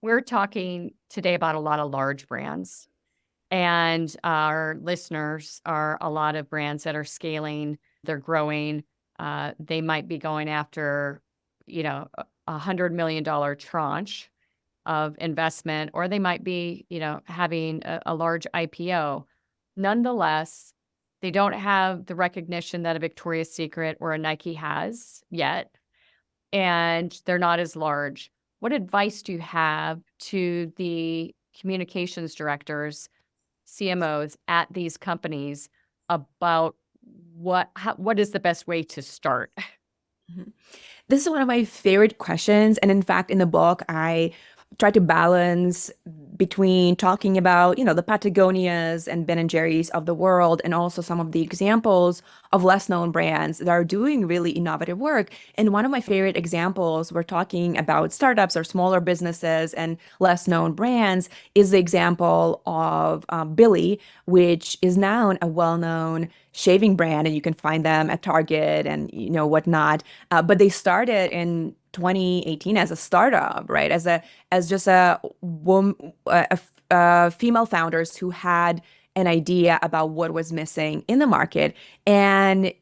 We're talking today about a lot of large brands, and our listeners are a lot of brands that are scaling, they're growing. They might be going after, $100 million tranche of investment, or they might be, having a large IPO. Nonetheless, they don't have the recognition that a Victoria's Secret or a Nike has yet, and they're not as large. What advice do you have to the communications directors, CMOs at these companies about what is the best way to start? Mhm. This is one of my favorite questions. And in fact, in the book, I try to balance between talking about, the Patagonias and Ben and Jerry's of the world, and also some of the examples of less known brands that are doing really innovative work. And one of my favorite examples, we're talking about startups or smaller businesses and less known brands, is the example of Billie, which is now a well-known shaving brand, and you can find them at Target and whatnot. But they started in 2018 as a startup, right? As just female founders who had an idea about what was missing in the market. And,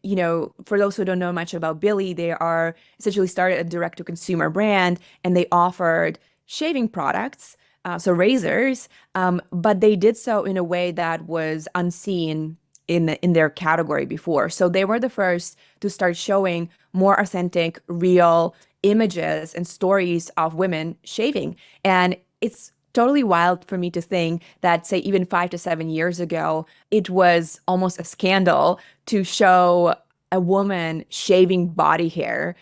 for those who don't know much about Billie, they are essentially started a direct-to-consumer brand, and they offered shaving products, so razors, but they did so in a way that was unseen in their category before. So they were the first to start showing more authentic, real images and stories of women shaving. And it's totally wild for me to think that, say, even 5 to 7 years ago, it was almost a scandal to show a woman shaving body hair,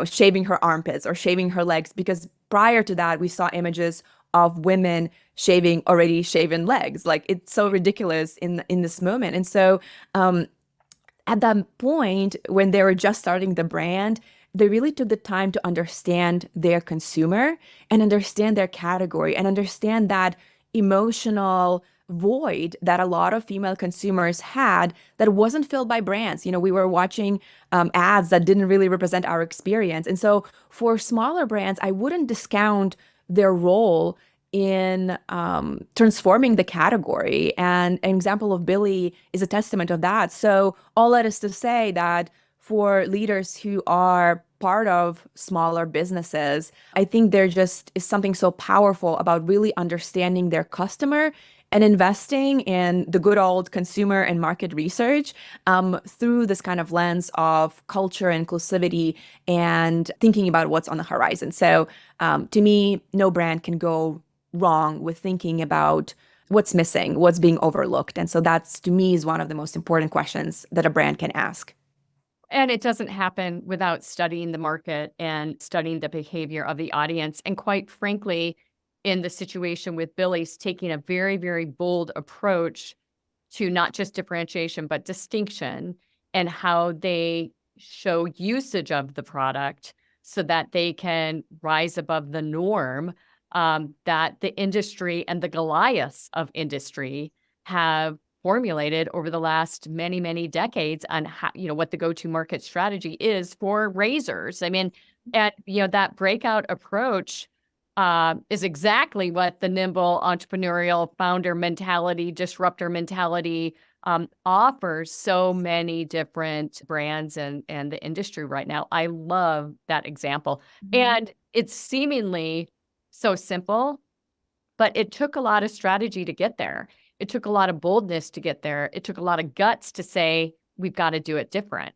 shaving her armpits or shaving her legs, because prior to that, we saw images of women shaving already shaven legs. Like, it's so ridiculous in this moment. And so at that point, when they were just starting the brand, they really took the time to understand their consumer and understand their category and understand that emotional void that a lot of female consumers had that wasn't filled by brands. We were watching ads that didn't really represent our experience. And so for smaller brands, I wouldn't discount their role in transforming the category. And an example of Billie is a testament of that. So all that is to say that for leaders who are part of smaller businesses, I think there just is something so powerful about really understanding their customer and investing in the good old consumer and market research through this kind of lens of culture, inclusivity, and thinking about what's on the horizon. So to me, no brand can go wrong with thinking about what's missing, what's being overlooked. And so that's, to me, is one of the most important questions that a brand can ask. And it doesn't happen without studying the market and studying the behavior of the audience. And quite frankly, in the situation with Billie's taking a very, very bold approach to not just differentiation, but distinction, and how they show usage of the product so that they can rise above the norm, that the industry and the Goliaths of industry have formulated over the last many, many decades on how, what the go-to market strategy is for razors. I mean, and, that breakout approach is exactly what the nimble entrepreneurial founder mentality, disruptor mentality offers so many different brands and the industry right now. I love that example. Mhm. And it's seemingly so simple, but it took a lot of strategy to get there. It took a lot of boldness to get there. It took a lot of guts to say, we've got to do it different.